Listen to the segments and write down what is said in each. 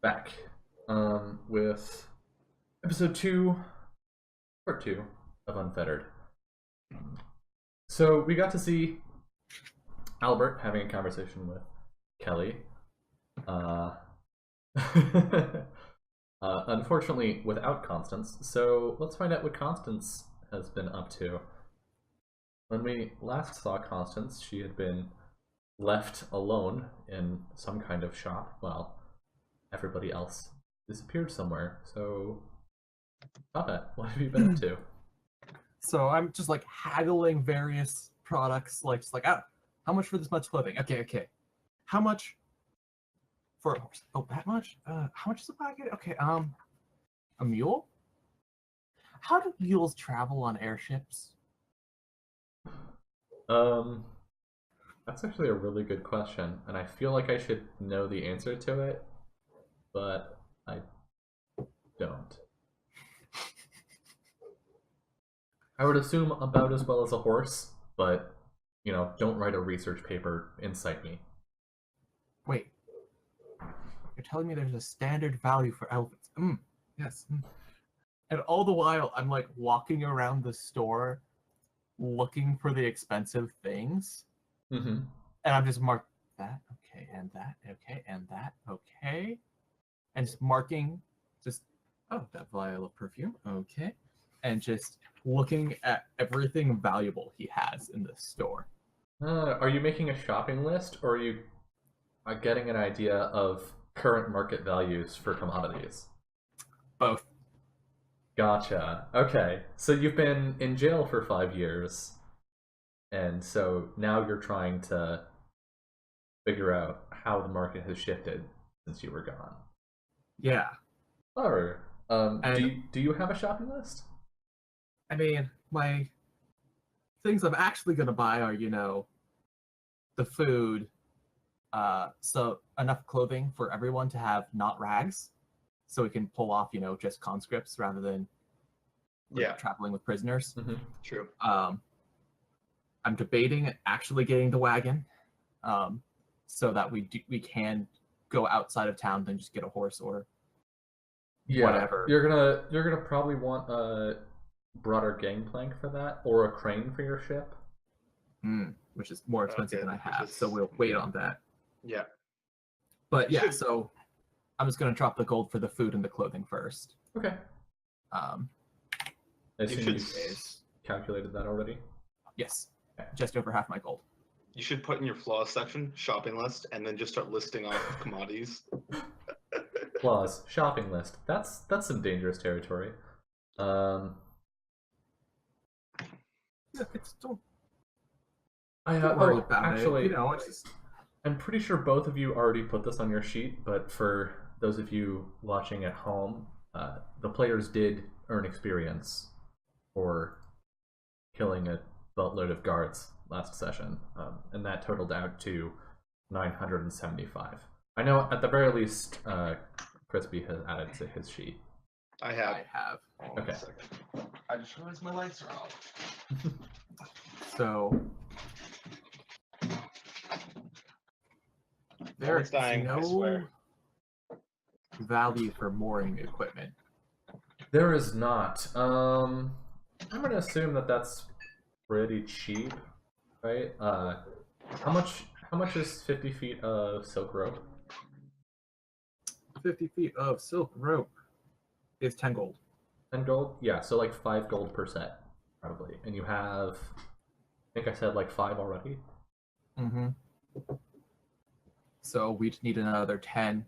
back with episode 2, part 2 of Unfettered. So we got to see Albert having a conversation with Kelly. Unfortunately, without Constance. So let's find out what Constance has been up to. When we last saw Constance, she had been left alone in some kind of shop while everybody else disappeared somewhere. So, Papa, what have you been up to? So I'm just like haggling various products, like just like, oh, how much for this much clothing? Okay. How much for a horse? Oh, that much? How much is a packet? Okay, a mule? How do mules travel on airships? Um, that's actually a really good question, and I feel like I should know the answer to it, but I don't. I would assume about as well as a horse, but, don't write a research paper, incite me. Wait, you're telling me there's a standard value for elephants? Yes. And all the while, I'm like walking around the store looking for the expensive things. Mm-hmm. And I'm just marking that, okay, and that, okay, and that, okay. And just marking, oh, that vial of perfume, okay. And just looking at everything valuable he has in the store. Are you making a shopping list, or are you getting an idea of current market values for commodities? Both. Gotcha. Okay. So you've been in jail for 5 years, and so now you're trying to figure out how the market has shifted since you were gone. Yeah. Or, And do you have a shopping list? I mean, my things I'm actually gonna buy are, the food, so enough clothing for everyone to have not rags, so we can pull off, just conscripts rather than traveling with prisoners. Mm-hmm. True. I'm debating actually getting the wagon, so that we can go outside of town than just get a horse or whatever. You're gonna probably want a broader gangplank for that, or a crane for your ship. Which is more expensive than I have, so we'll wait on that. Yeah. But yeah, so I'm just gonna drop the gold for the food and the clothing first. Okay. I assume You you've should calculated that already. Yes, just over half my gold. you should put in your flaws section shopping list and then just start listing off commodities. Flaws shopping list. That's some dangerous territory. Yeah, it's don't worry about actually, it. It's just... I'm pretty sure both of you already put this on your sheet, but for those of you watching at home, the players did earn experience for killing a boatload of guards last session, and that totaled out to 975. I know at the very least, Crispy has added to his sheet. I have. Okay. One second. I just realized my lights are off. So there is dying, I no swear. value for mooring equipment. There is not. I'm gonna assume that that's pretty cheap, right? How much is 50 feet of silk rope? 50 feet of silk rope is 10 gold. 10 gold? Yeah, so like 5 gold per set, probably. And you have, I think I said like 5 already. Mm-hmm. So we just need another 10.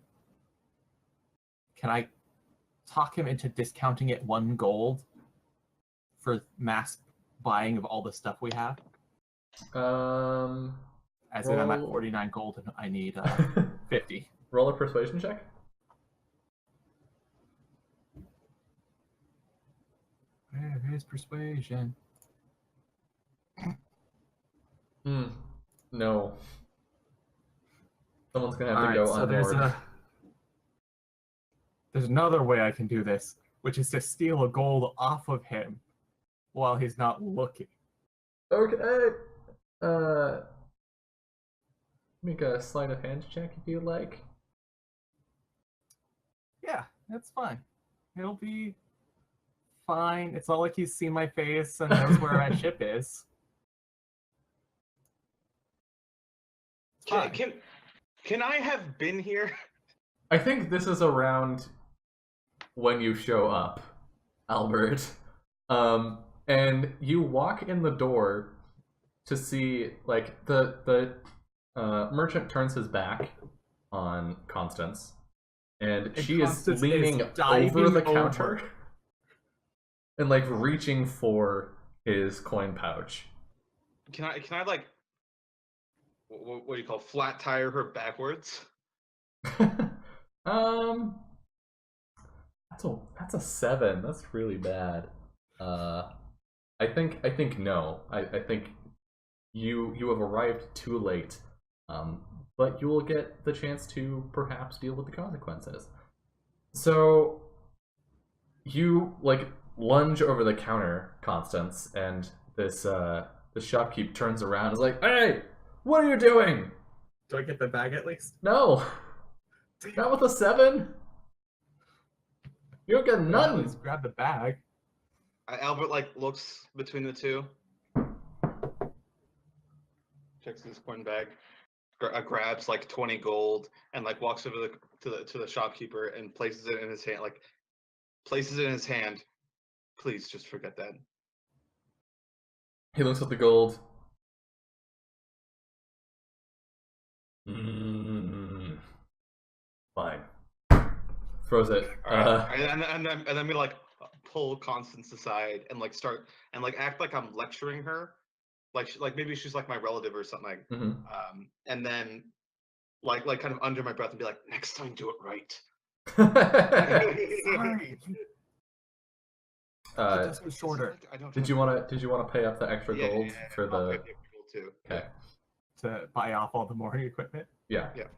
Can I talk him into discounting it 1 gold for mass buying of all the stuff we have? As in, I'm at 49 gold and I need 50. Roll a persuasion check. Where is persuasion? No. Someone's gonna have to go on board. There's another way I can do this, which is to steal a gold off of him while he's not looking. Okay. Make a sleight of hand check if you like. It's fine. It'll be fine. It's not like he's seen my face and knows where my ship is. It's fine. Can I have been here? I think this is around when you show up, Albert. And you walk in the door to see, like, the merchant turns his back on Constance, and she Constance is leaning is diving over the over. counter and, like, reaching for his coin pouch. Can I like, what do you call, flat tire her backwards? That's a 7. That's really bad. I think no. I think you have arrived too late. But you will get the chance to perhaps deal with the consequences. So you like lunge over the counter, Constance, and this the shopkeep turns around and is like, "Hey, what are you doing?" Do I get the bag at least? No, not with a 7. You don't get At none. least grab the bag. Albert like looks between the two, checks his coin bag, grabs like 20 gold, and like walks over to the shopkeeper and places it in his hand. Like places it in his hand. Please just forget that. He looks at the gold. Fine. Throws it. And then we like pull Constance aside and like start and like act like I'm lecturing her, like maybe she's like my relative or something. And then like kind of under my breath and be like, next time do it right. Sorry. This was shorter. Did you want to pay up the extra gold for the? I'll pay the extra gold too. Okay. To buy off all the mooring equipment. Yeah. Yeah.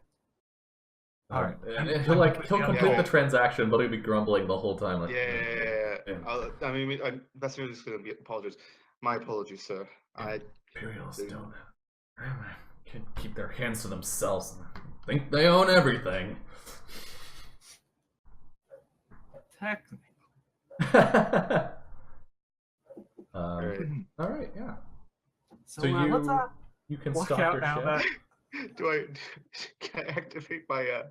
All right. And he'll complete the transaction, but he'll be grumbling the whole time. Like, I mean, Vessinger is going to be apologies. My apologies, sir. Imperials can keep their hands to themselves and think they own everything. Technically. All right, yeah. So you let's you can walk stop out your now. ship. Can I activate my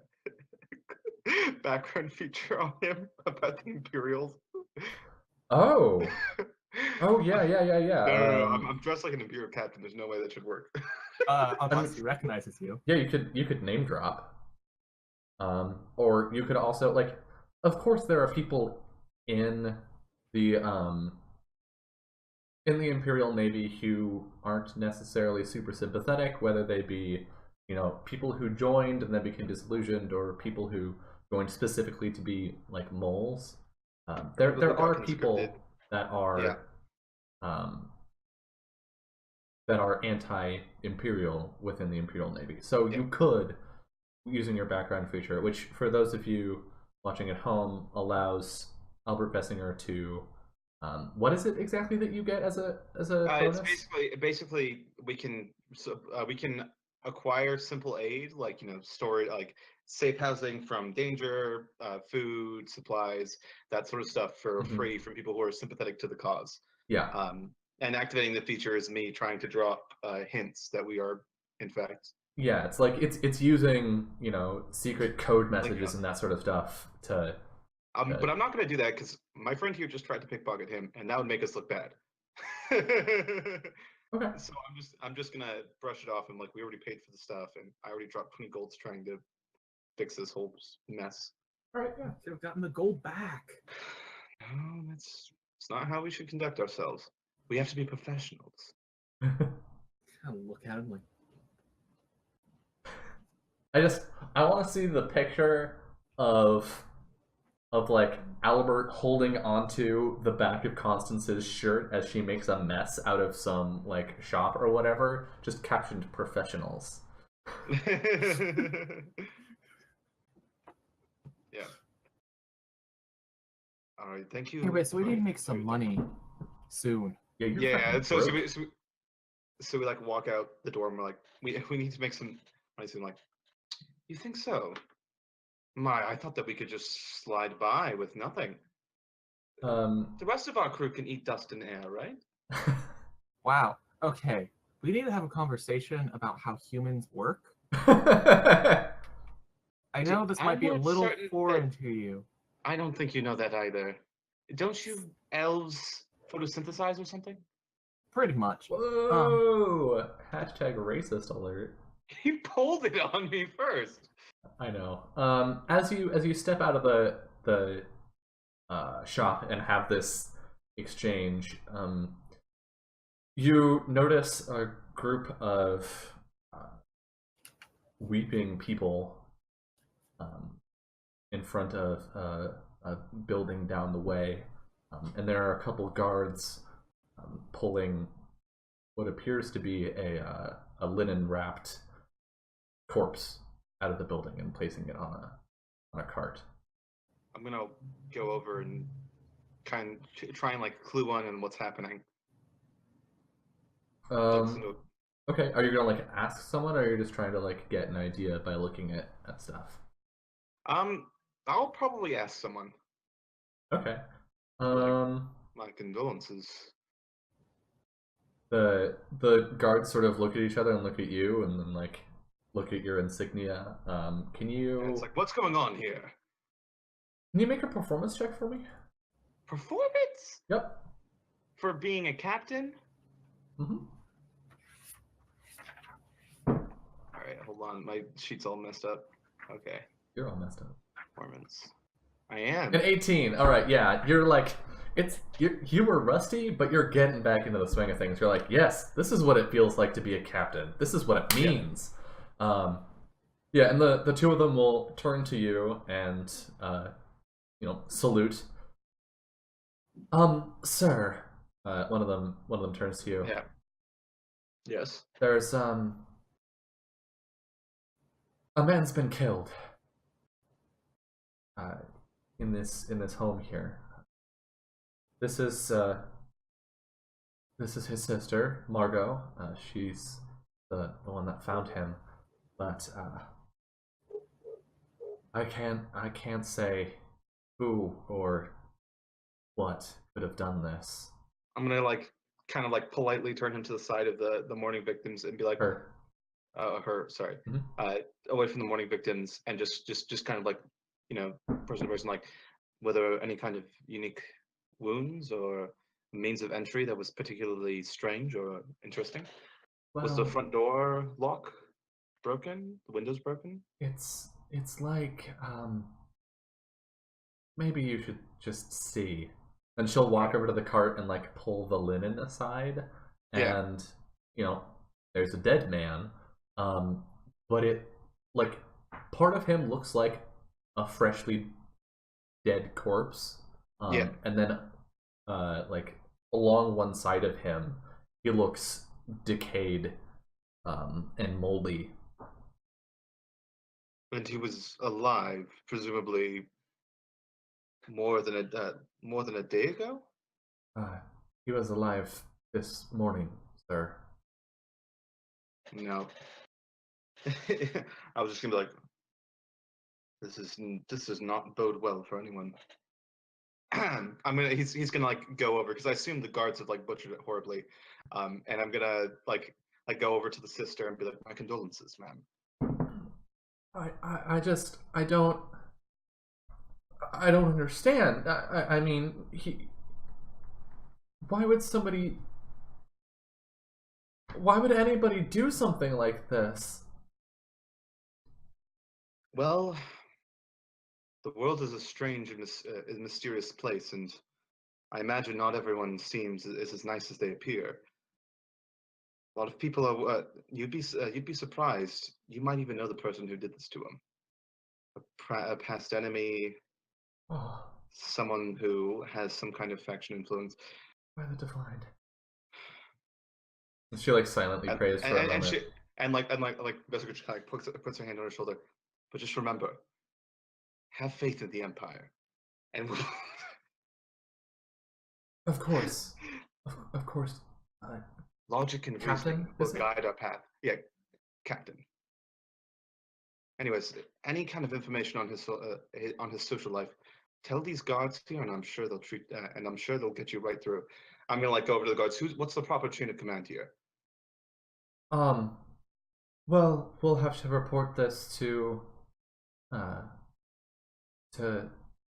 background feature on him about the Imperials? Oh yeah. No. I'm dressed like an Imperial captain. There's no way that should work. Unless he recognizes you. Yeah, you could name drop. Or you could also like, of course, there are people in the Imperial Navy who aren't necessarily super sympathetic, whether they be, people who joined and then became disillusioned, or people who joined specifically to be like moles. There are people that are anti-imperial within the Imperial Navy. So you could, using your background feature, which for those of you watching at home allows Albert Vessinger to what is it exactly that you get as a bonus? It's basically we can acquire simple aid, like storage, like safe housing from danger, food, supplies, that sort of stuff for free from people who are sympathetic to the cause. Yeah. And activating the feature is me trying to drop hints that we are, in fact. Yeah, it's like it's using secret code messages and that sort of stuff to. But I'm not going to do that because my friend here just tried to pickpocket him, and that would make us look bad. Okay. So I'm just gonna brush it off and like we already paid for the stuff, and I already dropped 20 golds trying to fix this whole mess. All right. Yeah. Should have gotten the gold back. No, it's not how we should conduct ourselves. We have to be professionals. Kind of look at him like. I want to see the picture of like Albert holding onto the back of Constance's shirt as she makes a mess out of some like shop or whatever, just captioned professionals. Yeah. All right, thank you. Anyway, so we need to make some money soon. Yeah. So we like walk out the door and we're like, we need to make some money soon. Like, you think so? I thought that we could just slide by with nothing. Um, The rest of our crew can eat dust and air, right? Wow. Okay. We need to have a conversation about how humans work. I know this might I'm be a not little certain foreign that to you. I don't think you know that either. Don't you elves photosynthesize or something? Pretty much. Whoa! Hashtag racist alert. You pulled it on me first. I know. As you step out of the shop and have this exchange, you notice a group of weeping people in front of a building down the way, and there are a couple guards pulling what appears to be a linen wrapped corpse out of the building and placing it on a cart. I'm gonna go over and try and like clue on what's happening. Okay, are you gonna like ask someone, or are you just trying to like get an idea by looking at stuff? I'll probably ask someone. Okay. My condolences. The guards sort of look at each other and look at you, and then like look at your insignia. Can you? And it's like, what's going on here? Can you make a performance check for me? Performance? Yep. For being a captain? Mm-hmm. Alright, hold on. My sheet's all messed up. Okay. You're all messed up. Performance. I am. An 18. All right, yeah. You're like, you were rusty, but you're getting back into the swing of things. You're like, yes, this is what it feels like to be a captain. This is what it means. Yeah, and the two of them will turn to you and salute. Sir. One of them turns to you. Yeah. Yes. There's a man's been killed. In this home here. This is his sister, Margot. She's the one that found him, but I can't say who or what could have done this. I'm gonna kind of politely turn him to the side of the mourning victims and be like, her, sorry, mm-hmm. Away from the mourning victims, and just kind of like, person to person, like, were there any kind of unique wounds or means of entry that was particularly strange or interesting? Well, was the front door lock broken? The windows broken? It's like maybe you should just see. And she'll walk over to the cart and like pull the linen aside, and there's a dead man, but it like part of him looks like a freshly dead corpse, and then like along one side of him he looks decayed and moldy. And he was alive, presumably more than a day ago? He was alive this morning, sir. No. I was just gonna be like, this does not bode well for anyone. He's gonna like go over, because I assume the guards have like butchered it horribly, and I'm gonna like go over to the sister and be like, my condolences, ma'am. I don't understand. I mean, why would anybody do something like this? Well, the world is a strange and mysterious place, and I imagine not everyone seems as nice as they appear. A lot of people are. You'd be surprised. You might even know the person who did this to him. A past enemy, someone who has some kind of faction influence. By the Divine. She like silently prays for a moment. And Vessinger just kind of puts her hand on her shoulder. But just remember, have faith in the Empire, and of course, of course. Logic and reasoning will guide our path. Yeah, Captain. Anyways, any kind of information on his social life, tell these guards here, and I'm sure they'll and I'm sure they'll get you right through. I'm gonna like go over to the guards. What's the proper chain of command here? Well, we'll have to report this to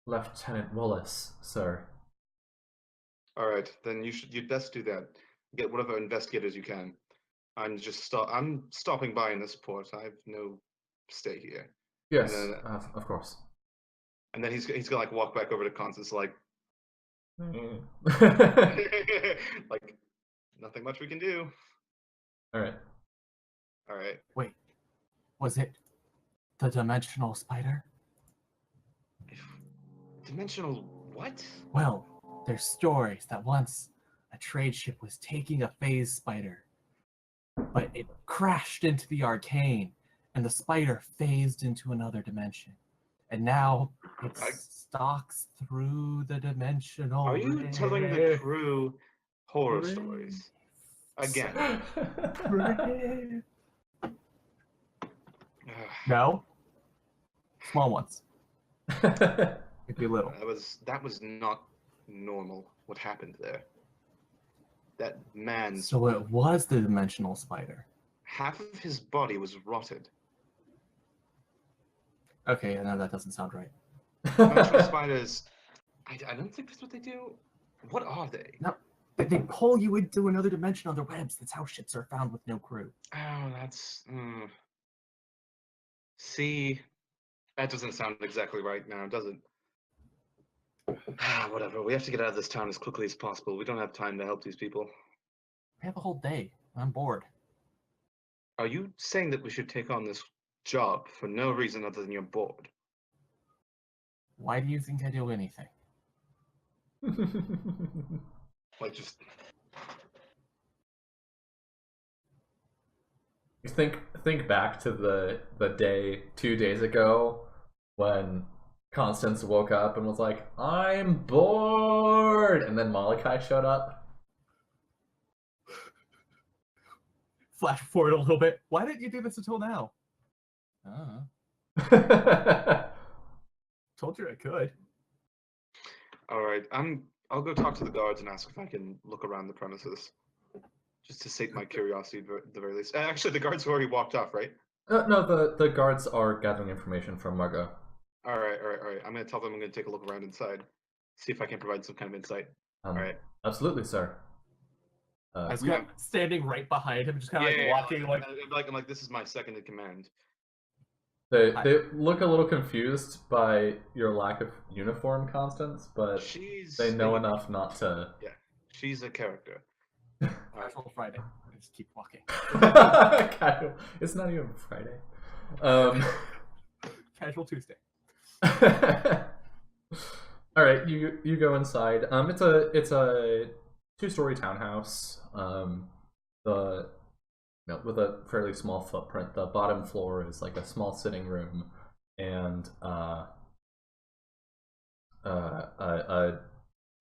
Lieutenant Wallace, sir. All right, then you'd best do that. Get whatever investigators you can. I'm stopping by in this port. I have no stay here. Yes, And then, of course. and then he's gonna like walk back over to Constance like like nothing much we can do. All right. All right. Wait, was it the dimensional spider? Dimensional what? Well, there's stories that once a trade ship was taking a phase spider, but it crashed into the arcane, and the spider phased into another dimension. And now it stalks through the dimensional. Are you telling the crew horror stories again? No, small ones. It'd be little. That was not normal. What happened there? That man. So it was the dimensional spider. Half of his body was rotted. Okay, no, that doesn't sound right. Dimensional spiders. I don't think that's what they do. What are they? No, they pull you into another dimension on their webs. That's how ships are found with no crew. Oh, that's. See, that doesn't sound exactly right now, does it? Whatever. We have to get out of this town as quickly as possible. We don't have time to help these people. We have a whole day. I'm bored. Are you saying that we should take on this job for no reason other than you're bored? Why do you think I do anything? Like just. You think back to the day 2 days ago when Constance woke up and was like, "I'm bored," and then Malachi showed up. Flash forward a little bit. Why didn't you do this until now? Told you I could. All right, I'll go talk to the guards and ask if I can look around the premises, just to sate my curiosity at the very least. Actually, the guards have already walked off, right? No, the guards are gathering information from Margot. All right. I'm gonna tell them I'm gonna take a look around inside, see if I can provide some kind of insight. All right. Absolutely, sir. I was standing right behind him, just kind of walking I'm like, this is my second in command. They look a little confused by your lack of uniform, Constance, but they know enough not to. Yeah, she's a character. Casual Friday. I just keep walking. Casual. It's not even Friday. Casual Tuesday. All right, you go inside. It's a 2-story townhouse. With a fairly small footprint. The bottom floor is like a small sitting room and a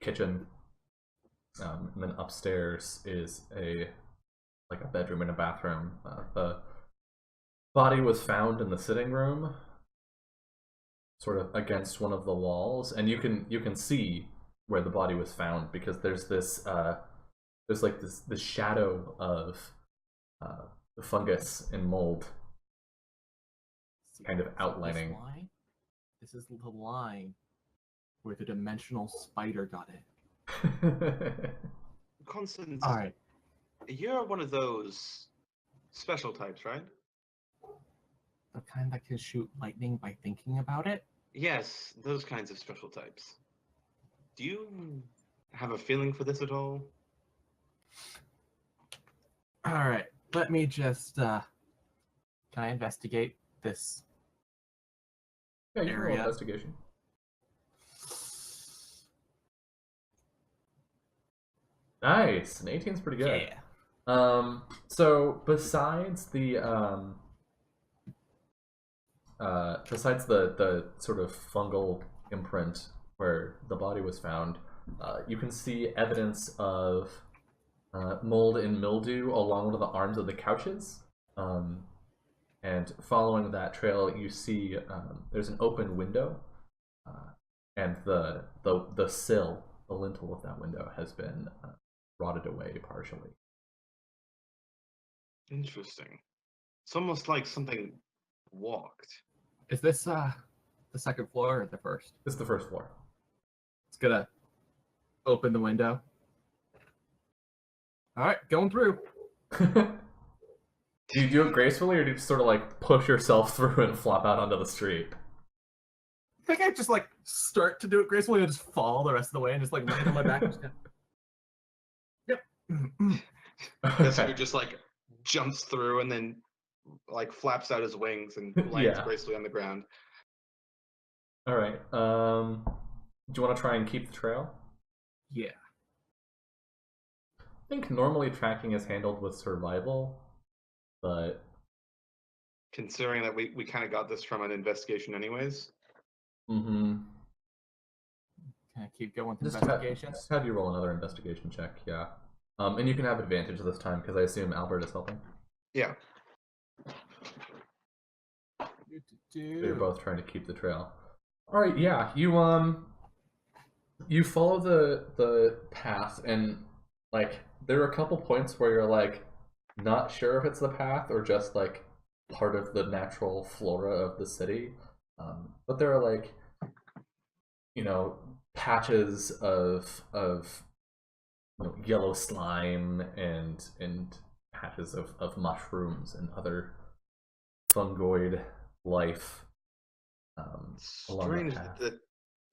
kitchen. And then upstairs is a bedroom and a bathroom. The body was found in the sitting room, sort of against one of the walls, and you can see where the body was found because there's this shadow of the fungus and mold kind of outlining. This is the line where the dimensional spider got it. Constance, all right. You're one of those special types, right? The kind that can shoot lightning by thinking about it? Yes, those kinds of special types. Do you have a feeling for this at all? All right. Let me just, can I investigate this Yeah, you can roll area? investigation. Nice, an 18's pretty good. Yeah. So besides the sort of fungal imprint where the body was found, you can see evidence of mold and mildew along one of the arms of the couches. And following that trail, you see there's an open window, and the sill, the lintel of that window, has been rotted away partially. Interesting. It's almost like something walked. Is this the second floor or the first? It's the first floor. It's gonna open the window. All right, going through. Do you do it gracefully, or do you just sort of like push yourself through and flop out onto the street? I think I just like start to do it gracefully and just fall the rest of the way and just like land on my back. And just yep. So he just like jumps through and then like flaps out his wings and lands gracefully on the ground. All right. Do you want to try and keep the trail? Yeah. I think normally tracking is handled with survival, but considering that we kind of got this from an investigation anyways. Can I keep going with investigation? Just have you roll another investigation check, yeah. And you can have advantage this time because I assume Albert is helping. Yeah. You're both trying to keep the trail. All right, yeah. You follow the path, and like there are a couple points where you're like not sure if it's the path or just like part of the natural flora of the city. But there are like, you know, patches of yellow slime and patches of mushrooms and other fungoid life. Strange that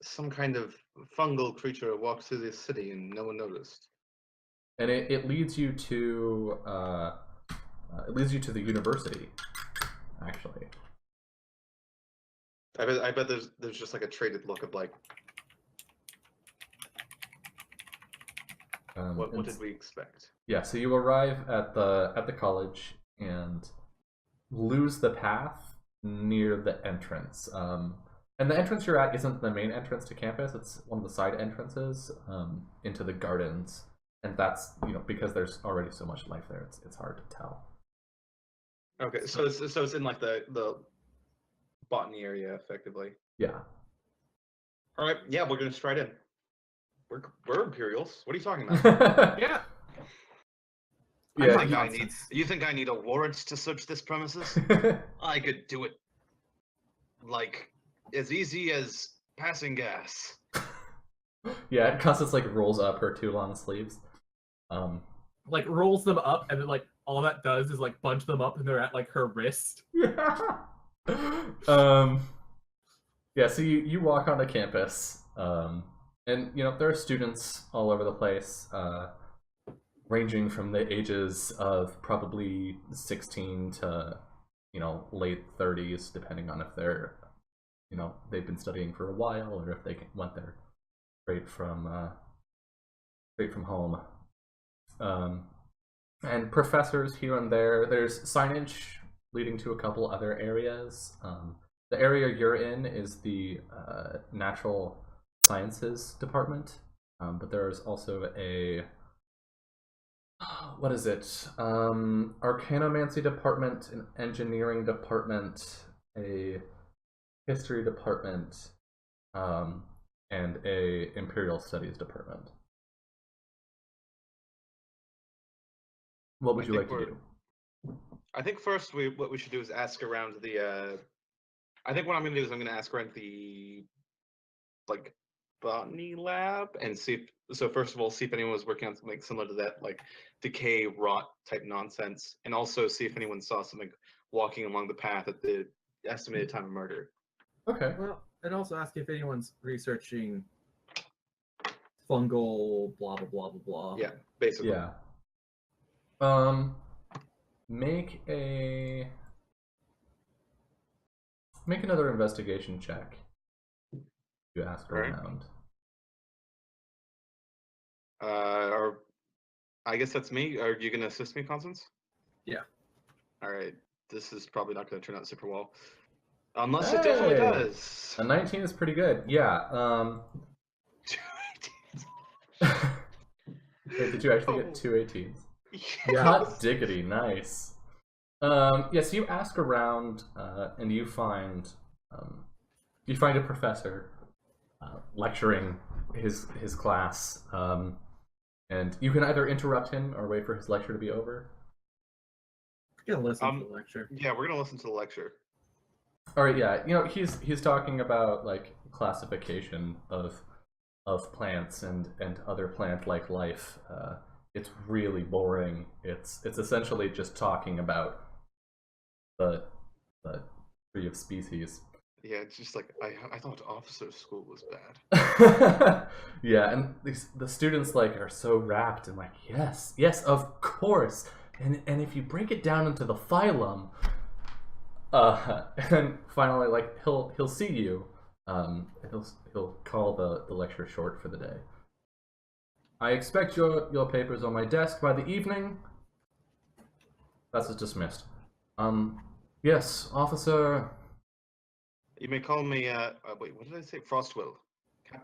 some kind of fungal creature walked through this city and no one noticed. And it leads you to the university, actually. I bet there's just like a traded look of like what did we expect? Yeah, so you arrive at the college and lose the path near the entrance. And the entrance you're at isn't the main entrance to campus, it's one of the side entrances into the gardens. And that's, you know, because there's already so much life there, it's hard to tell. Okay, so it's in like the botany area, effectively. Yeah. All right, yeah, we're gonna stride in. We're Imperials. What are you talking about? Yeah. You think I need a warrant to search this premises? I could do it like as easy as passing gas. Yeah, Constance like rolls up her two long sleeves. Like rolls them up, and then like all that does is like bunch them up, and they're at like her wrist. Yeah. Yeah. So you walk onto campus, and you know there are students all over the place, ranging from the ages of probably 16 to late 30s, depending on if they're they've been studying for a while or if they went there straight from home. And professors here and there. There's signage leading to a couple other areas. The area you're in is the natural sciences department, but there's also a what is it? Arcanomancy department, an engineering department, a history department, and a imperial studies department. What would you like to do? I think first what we should do is ask around the. I think what I'm going to do is I'm going to ask around the, like, botany lab and see if. So first of all, see if anyone was working on something similar to that, like decay, rot type nonsense, and also see if anyone saw something walking along the path at the estimated time of murder. Okay. Well, and also ask if anyone's researching fungal blah blah blah blah blah. Yeah, basically. Yeah. Make another investigation check. You ask around. Or I guess that's me. Are you gonna assist me, Constance? Yeah. All right. This is probably not gonna turn out super well, unless it definitely does. A 19 is pretty good. Yeah. Wait, did you actually get two 18s? Yeah. Hot diggity, nice. Yes, you ask around, and you find a professor lecturing his class, and you can either interrupt him or wait for his lecture to be over. I'm gonna listen to the lecture. Yeah, we're gonna listen to the lecture. All right, yeah, he's talking about like classification of plants and other plant-like life. It's really boring. It's essentially just talking about the tree of species. Yeah, it's just like I thought officer school was bad. Yeah, and the students like are so rapt and like, yes, of course. And if you break it down into the phylum, and finally like he'll see you. He'll call the lecture short for the day. I expect your papers on my desk by the evening. That's dismissed. Yes, officer. You may call me. Wait, what did I say? Frostwell,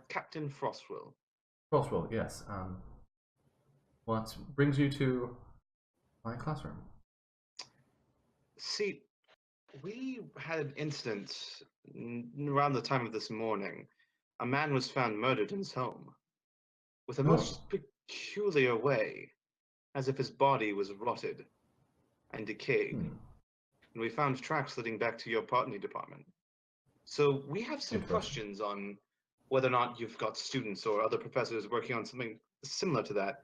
Captain Frostwell. Frostwell, yes. What brings you to my classroom? See, we had an incident around the time of this morning. A man was found murdered in his home, with a most peculiar way, as if his body was rotted and decayed. And we found tracks leading back to your botany department. So we have some questions on whether or not you've got students or other professors working on something similar to that,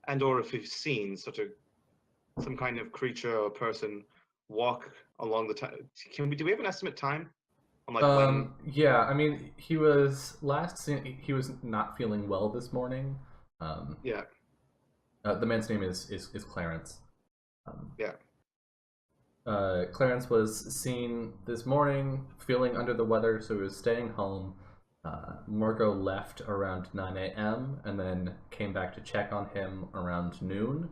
and or if you've seen some kind of creature or person walk along the time. Do we have an estimate time on like when? Yeah, I mean, he was last seen. He was not feeling well this morning. Yeah. The man's name is Clarence. Yeah. Clarence was seen this morning feeling under the weather, so he was staying home. Margot left around 9 a.m. and then came back to check on him around noon,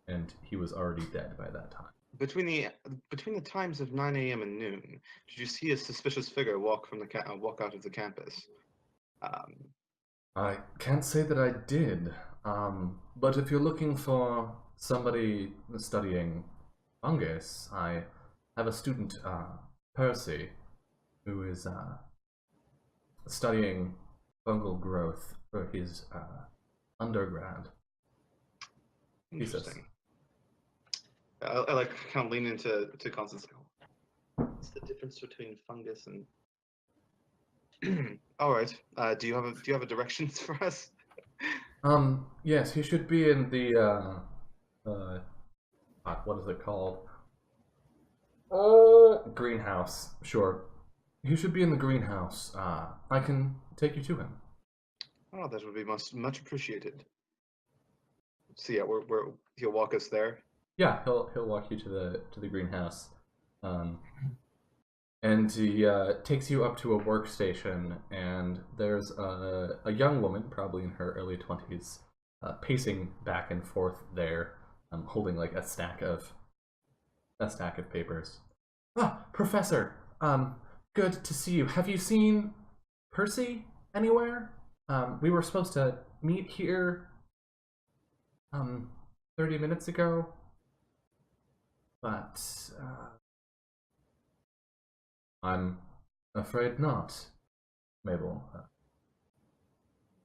and he was already dead by that time. Between the times of 9 a.m. and noon, did you see a suspicious figure walk out of the campus? I can't say that I did, but if you're looking for somebody studying fungus, I have a student, Percy, who is studying fungal growth for his undergrad thesis. Interesting. I like kind of lean into Constance. What's the difference between fungus and? All right. Do you have a directions for us? Yes, he should be in the what is it called? Greenhouse. Sure. He should be in the greenhouse. I can take you to him. Oh, that would be much appreciated. So yeah, he'll walk us there. Yeah, he'll walk you to the greenhouse, and he takes you up to a workstation. And there's a young woman, probably in her early 20s, pacing back and forth there, holding like a stack of papers. Ah, Professor. Good to see you. Have you seen Percy anywhere? We were supposed to meet here 30 minutes ago, but I'm afraid not, Mabel.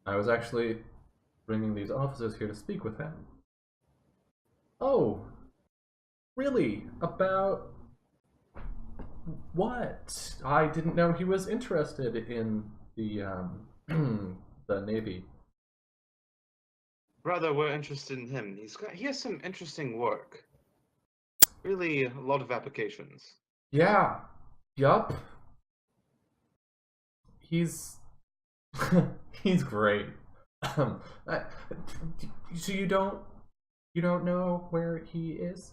I was actually bringing these officers here to speak with him. Oh, really? About what? I didn't know he was interested in the the Navy. Rather, we're interested in him. He has some interesting work. Really, a lot of applications. Yeah. Yup. He's he's great. So you don't know where he is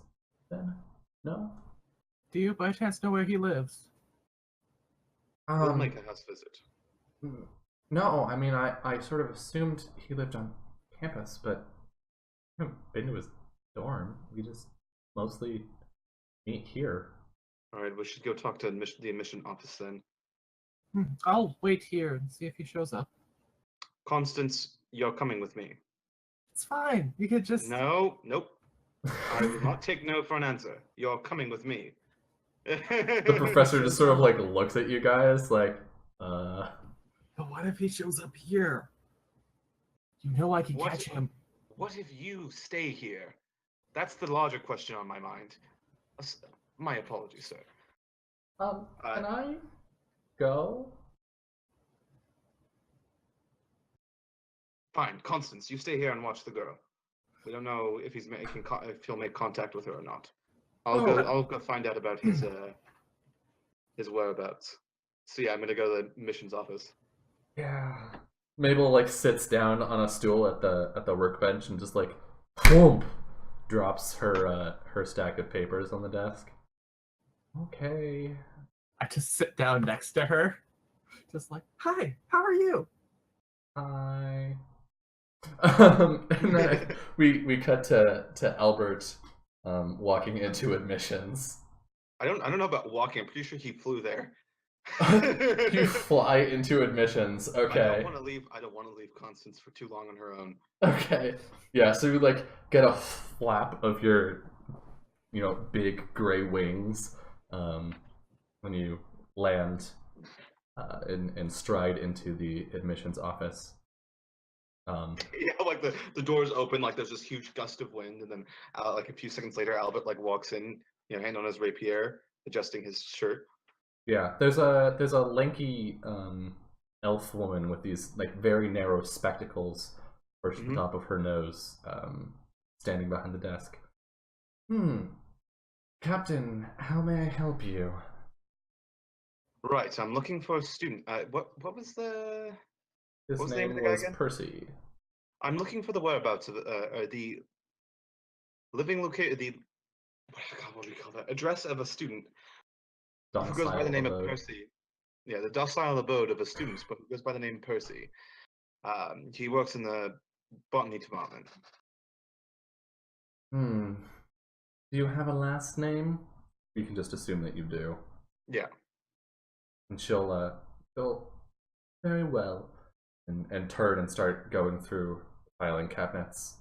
then? No? Do you by chance know where he lives? We'll make a house visit. No, I mean I sort of assumed he lived on campus, but I haven't been to his dorm. We just mostly meet here. All right, we should go talk to the admission office then. I'll wait here and see if he shows up. Constance, you're coming with me. It's fine. You could just... No, nope. I will not take no for an answer. You're coming with me. The professor just sort of like looks at you guys like, But what if he shows up here? You know I can What- catch him. What if you stay here? That's the larger question on my mind. My apologies, sir. Can I go? Fine, Constance, you stay here and watch the girl. We don't know if he's making if he'll make contact with her or not. I'll go find out about his whereabouts. So yeah, I'm gonna go to the missions office. Yeah. Mabel like sits down on a stool at the workbench and just like thump drops her stack of papers on the desk. Okay. I just sit down next to her, just like, "Hi, how are you?" Hi. And then we cut to Albert walking into admissions. I don't know about walking. I'm pretty sure he flew there. You fly into admissions. Okay. I don't want to leave Constance for too long on her own. Okay. Yeah, so you like get a flap of your big gray wings when you land and stride into the admissions office. Yeah, like the doors open, like there's this huge gust of wind, and then like a few seconds later, Albert like walks in, hand on his rapier, adjusting his shirt. Yeah, there's a lanky elf woman with these like very narrow spectacles perched at the top of her nose, standing behind the desk. Captain, how may I help you? Right, so I'm looking for a student. What was the? His What was the name name of the guy was again? Percy. I'm looking for the whereabouts of the living location. What do we call that? Address of a student who goes by the name of Percy. Yeah, the docile abode of a student, but who goes by the name Percy. He works in the botany department. Do you have a last name? We can just assume that you do. Yeah. And she'll very well and turn and start going through filing cabinets.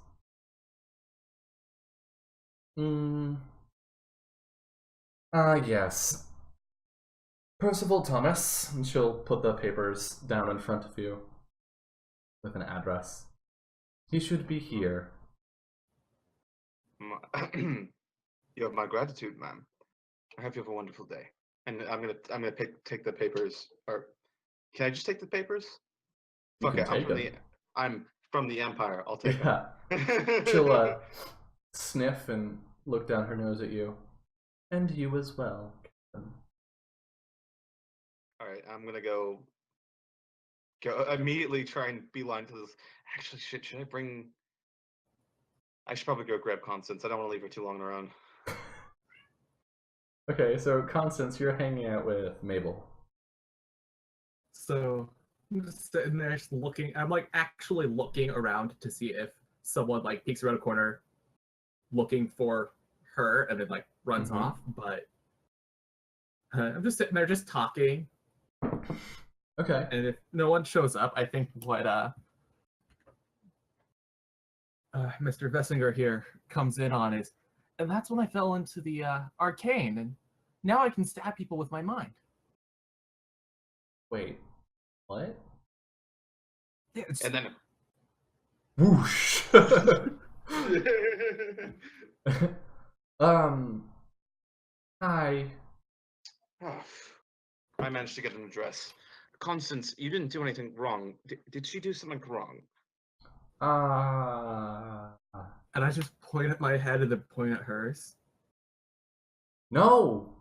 Yes. Percival Thomas. And she'll put the papers down in front of you with an address. He should be here. You have my gratitude, ma'am. I hope you have a wonderful day. And I'm gonna take the papers. Or can I just take the papers? You Fuck can it. take I'm from the Empire. I'll take them. She'll sniff and look down her nose at you. And you as well, Captain. Alright, I'm gonna go immediately try and beeline to this. Actually, shit, should I bring... I should probably go grab Constance. I don't want to leave her too long around. Okay, so Constance, you're hanging out with Mabel. So I'm just sitting there just looking. I'm like actually looking around to see if someone like peeks around a corner looking for her and then like runs off. But I'm just sitting there just talking. Okay. And if no one shows up, I think what Mr. Vessinger here comes in on is, and that's when I fell into the arcane, and now I can stab people with my mind. Wait, what? And then whoosh. Hi. I managed to get an address. Constance, you didn't do anything wrong. Did she do something wrong? And I just point at my head and then point at hers. No,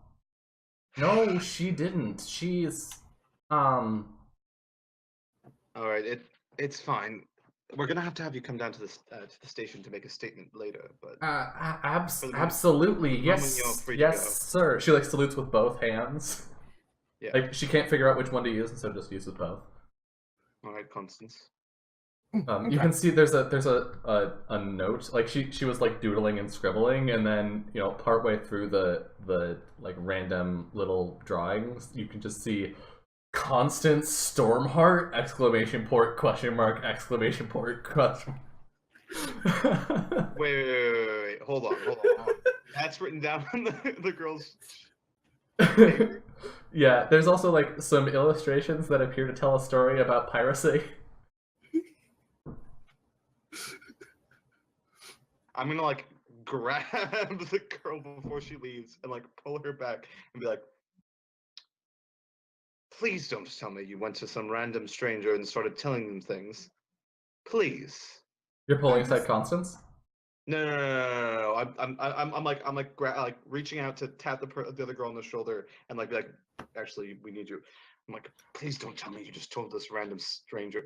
she didn't. She's All right, it's fine. We're gonna have you come down to the station to make a statement later. But absolutely, yes, sir. She like salutes with both hands. Yeah. Like she can't figure out which one to use, and so just uses both. All right, Constance. You can see there's a note, like she was like doodling and scribbling, and then partway through the like random little drawings, you can just see Constance Stormheart !! Wait. Hold on. That's written down on the girl's. Yeah, there's also like some illustrations that appear to tell a story about piracy. I'm gonna like grab the girl before she leaves and like pull her back and be like, please don't tell me you went to some random stranger and started telling them things. Please. You're pulling aside Constance? No. I'm like reaching out to tap the other girl on the shoulder and like be like, actually, we need you. I'm like, please don't tell me you just told this random stranger.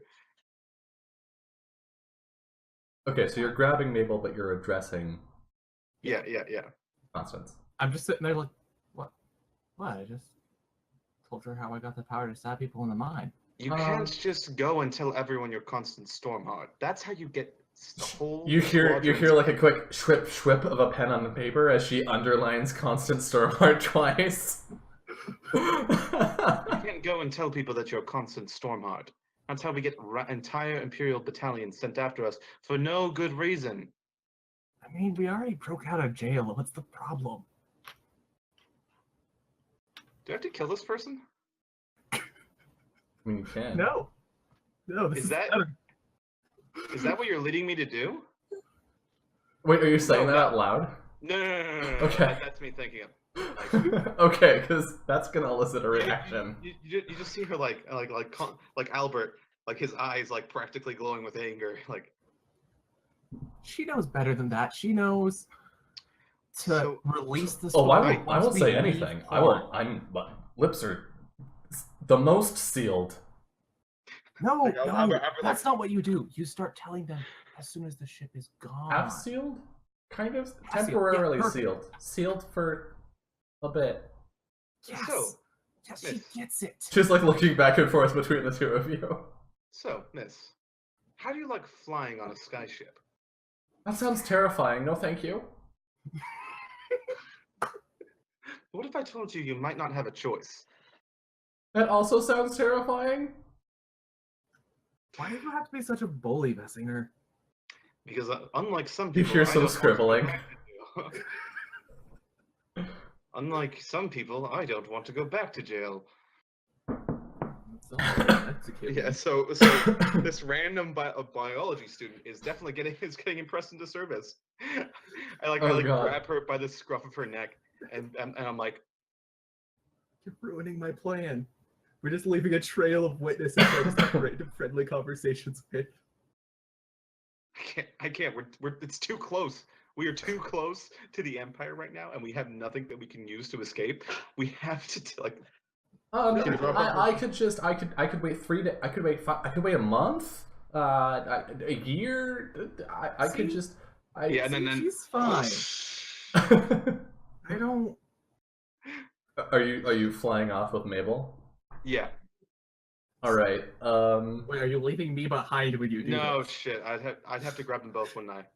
Okay, so you're grabbing Mabel, but you're addressing. Yeah. Constance. I'm just sitting there like, what? I just told her how I got the power to stab people in the mind. You can't just go and tell everyone you're Constance Stormheart. That's how you get the whole. You hear like a quick shwip of a pen on the paper as she underlines Constance Stormheart twice. You can't go and tell people that you're Constance Stormheart. That's how we get entire Imperial battalions sent after us for no good reason. I mean, we already broke out of jail. What's the problem? Do I have to kill this person? I mean, you can. No, Is that what you're leading me to do? Wait, are you saying that out loud? No. Okay. That's me thinking of. Okay, because that's gonna elicit a reaction. You just see her like Albert, like his eyes like practically glowing with anger. Like she knows better than that. She knows to release the. Oh, I won't say anything. My lips are the most sealed. No, that's not what you do. You start telling them as soon as the ship is gone. Half sealed? Kind of temporarily yeah, sealed. Sealed for a bit. Yes. So, yes, she gets it. Just like looking back and forth between the two of you. So, miss, how do you like flying on a skyship? That sounds terrifying. No, thank you. What if I told you might not have a choice? That also sounds terrifying. Why do you have to be such a bully, Vessinger? Because unlike some people, You hear some scribbling. Unlike some people, I don't want to go back to jail. Yeah, so this random biology student is definitely getting impressed into service. I grab her by the scruff of her neck, and I'm like, "You're ruining my plan. We're just leaving a trail of witnesses for us to have random friendly conversations with." I can't. It's too close. We are too close to the Empire right now, and we have nothing that we can use to escape. We have to like. I could wait 3 days. I could wait a month. A year. I could just. Yeah, and then she's fine. I don't. Are you flying off with Mabel? Yeah. All right. Wait, are you leaving me behind when you do No this? shit. I'd have to grab them both, wouldn't I?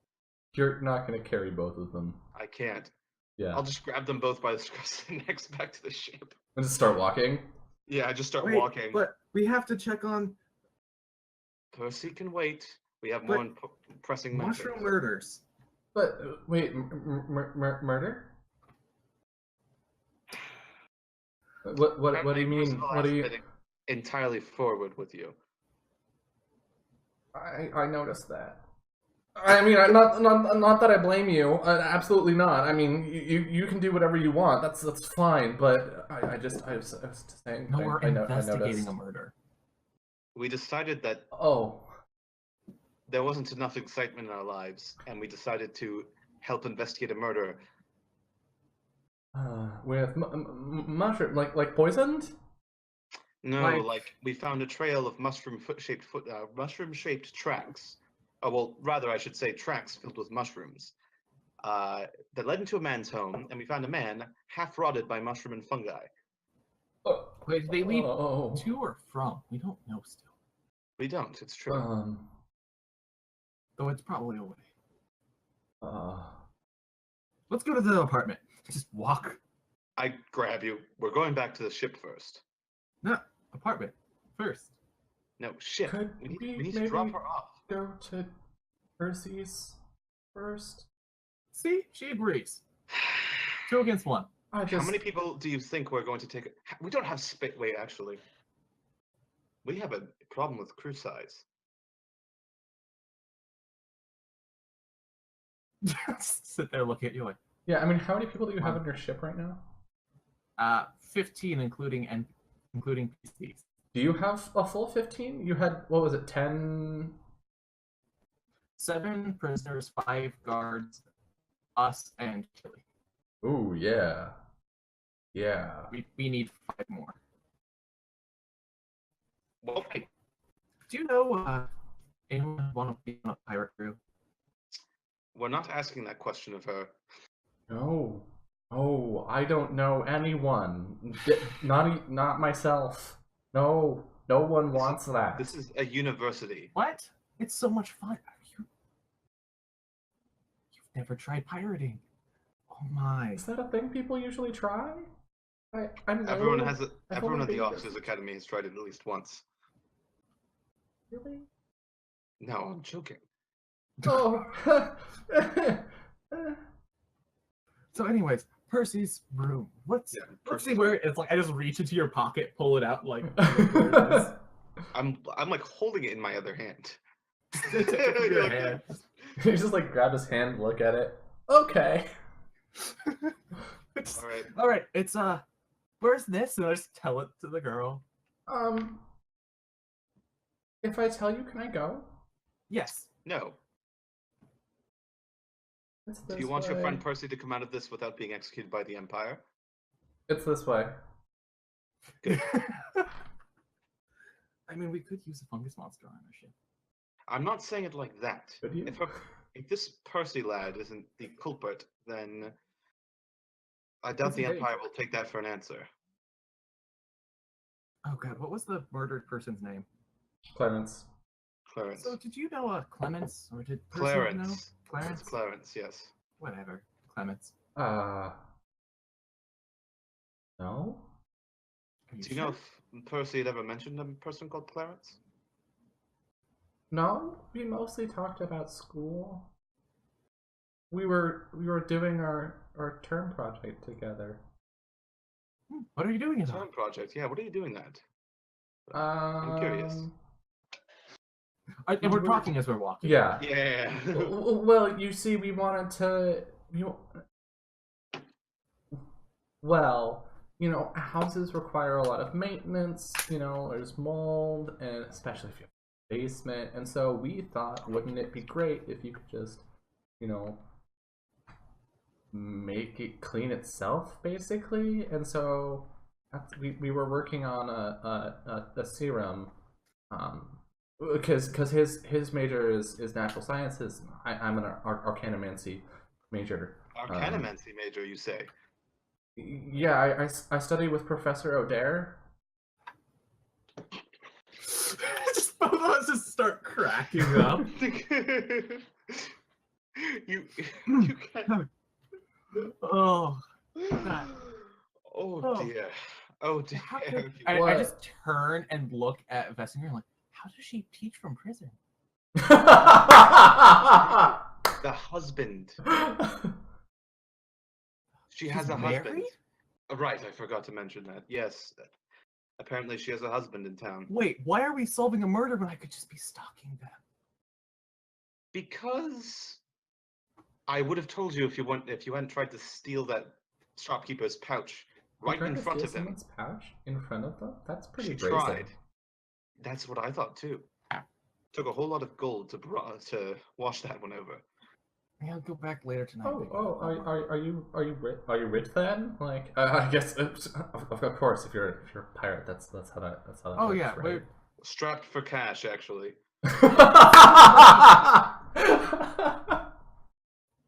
You're not gonna carry both of them. I can't. Yeah. I'll just grab them both by the scruffs of the necks back to the ship. And just start walking. Yeah, I just start walking. But we have to check on. Percy can wait. We have more pressing matters. Mushroom murders. But wait, murder? What do you mean? What do you? Entirely forward with you. I noticed that. I mean, not that I blame you. Absolutely not. I mean, you can do whatever you want. That's fine. But I was just saying. No, we're investigating noticed. a murder. We decided that there wasn't enough excitement in our lives, and we decided to help investigate a murder. With mushroom, like poisoned? No, like we found a trail of mushroom-shaped tracks. Oh, well, rather, I should say tracks filled with mushrooms that led into a man's home, and we found a man half rotted by mushroom and fungi. Wait, did they leave to or from? We don't know still. We don't. It's true. Though it's probably away. Let's go to the apartment. Just walk. I grab you. We're going back to the ship first. No, apartment first. No, ship. Could we need to drop her off. Go to Percy's first. See, she agrees. 2 against 1. How many people do you think we're going to take? We don't have space. Wait, actually, we have a problem with crew size. Sit there looking at you like. Yeah, I mean, how many people do you have on your ship right now? 15, including PCs. Do you have a full 15? You had, what was it, 10? 7 prisoners, 5 guards, us, and Chili. Ooh, yeah. Yeah. We need 5 more. Well, Hey, do you know anyone want to be on a pirate crew? we're not asking that question of her. No. Oh, I don't know anyone. Not myself. No. No one wants that. This is a university. What? It's so much fun. You've never tried pirating. Oh my. Is that a thing people usually try? I know. Everyone I've at only the been Officers Academy has tried it at least once. Really? No, I'm joking. Oh. So anyways, Percy's room. Let's see where it's like I just reach into your pocket, pull it out, like where it is. I'm like holding it in my other hand. Your hand. You just like grab his hand, look at it. Okay. All right. It's where's this? And I just tell it to the girl. If I tell you, can I go? Yes. No. It's Do you want your friend Percy to come out of this without being executed by the Empire? It's this way. Good. I mean, we could use a fungus monster on our ship. I'm not saying it like that. Could you? If this Percy lad isn't the culprit, then I doubt the Empire will take that for an answer. Oh god, what was the murdered person's name? Clarence. Clarence. So did you know Clemens, or did Percy Clarence. know? Clarence. It's Clarence, yes. Whatever. Clemens. No? Do you know if Percy had ever mentioned a person called Clarence? No, we mostly talked about school. We were doing our term project together. What are you doing in Term project? Yeah, what are you doing that? I'm I'm curious. And we're talking as we're walking. Yeah. Yeah. Well, you see, we wanted to. Houses require a lot of maintenance. There's mold, and especially if you have a basement. And so we thought, wouldn't it be great if you could just, make it clean itself, basically? And so we were working on a serum, because his major is natural sciences. I'm an arcanomancy major. Arcanomancy major, you say? Yeah, I study with Professor O'Dare. Just both of us just start cracking up. you can't. Oh. Oh dear. Oh dear. I just turn and look at Vessinger like, how does she teach from prison? The husband. She has a married? husband. Right, I forgot to mention that. Yes. Apparently she has a husband in town. Wait, why are we solving a murder when I could just be stalking them? Because I would have told you if you hadn't tried to steal that shopkeeper's pouch right in front of him. Someone's pouch in front of them? That's pretty She brazen. tried. That's what I thought too. Took a whole lot of gold to wash that one over. Yeah, I'll go back later tonight. Are you rich then? Like, I guess of course if you're a pirate, that's how that Oh works, yeah, right? we're Strapped for cash, actually.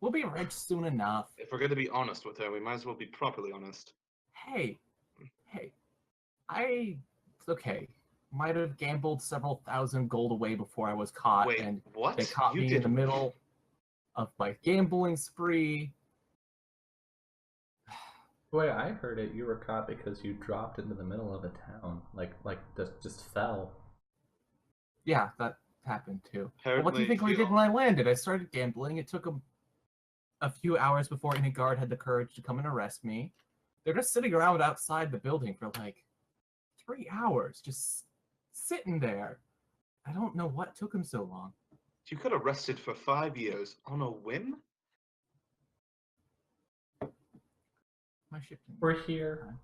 we'll be rich soon enough. If we're going to be honest with her, we might as well be properly honest. Hey, okay. Might have gambled several thousand gold away before I was caught. Wait, and what? They caught me in the middle of my gambling spree. The way I heard it, you were caught because you dropped into the middle of a town, like just fell. Yeah, that happened too. Apparently, What do you think I did when I landed? I started gambling. It took a few hours before any guard had the courage to come and arrest me. They're just sitting around outside the building for like 3 hours, just sitting there. I don't know what took them so long. You got arrested for 5 years on a whim? My ship didn't- We're here.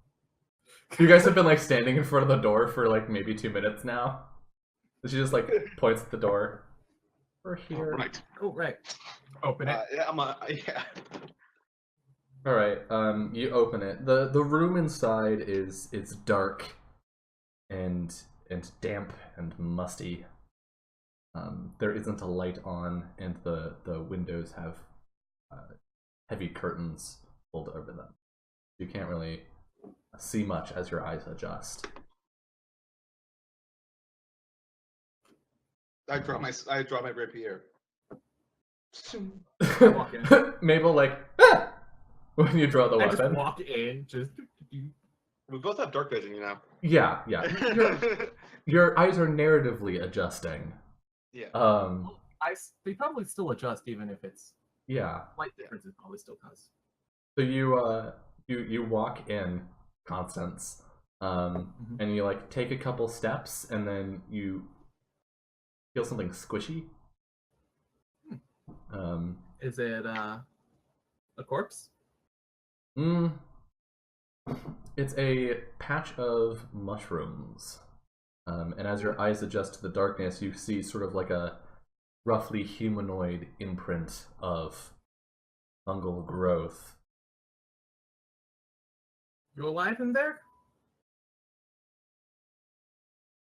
You guys have been like standing in front of the door for like maybe 2 minutes now. She just like points at the door. We're here. Right. Oh, right. Open it. Yeah. All right. You open it. The room inside is dark and damp and musty. There isn't a light on, and the windows have heavy curtains pulled over them. You can't really see much as your eyes adjust. I draw my rapier. Walk in. Mabel like when you draw the I weapon. just walk in, just. We both have dark vision, you know. Yeah. Your eyes are narratively adjusting. Yeah. They probably still adjust even if it's Yeah. light differences. Probably still does. So you walk in, Constance, and you like take a couple steps, and then you feel something squishy. Is it a corpse? It's a patch of mushrooms. And as your eyes adjust to the darkness, you see sort of like a roughly humanoid imprint of fungal growth. You alive in there?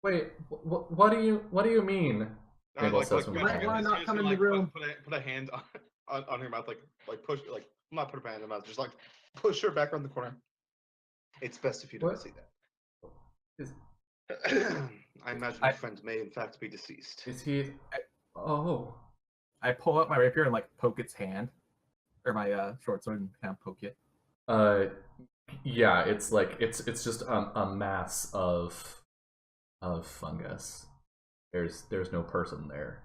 Wait, what do you mean? Mabel says from behind. Why not come in the room? Put a hand on her mouth, like push, like not put a hand in her mouth, just like push her back around the corner. It's best if you don't see that. I imagine my friend may in fact be deceased. Is he? Oh. I pull out my rapier and like poke its hand, or my short sword, and kind of poke it. Yeah, it's like it's just a mass of fungus. There's no person there.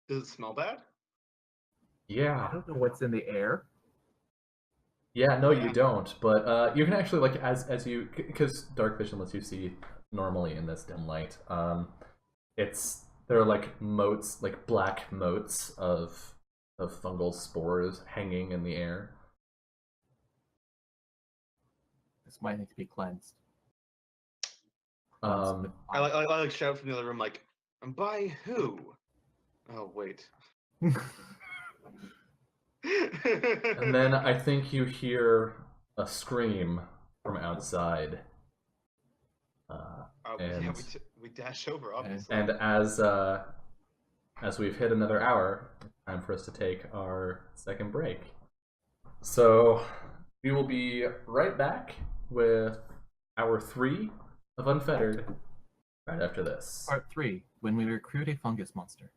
Does it smell bad? Yeah. I don't know what's in the air. Yeah, no, you don't. But you can actually like as you, because dark vision lets you see normally in this dim light. There are like motes, like black motes of fungal spores hanging in the air. This might need to be cleansed. I like shout from the other room, like, by who? Oh wait. And then I think you hear a scream from outside. We dash over, obviously. And as we've hit another hour, time for us to take our second break. So we will be right back with hour 3 of Unfettered right after this. Part 3, when we recruit a fungus monster.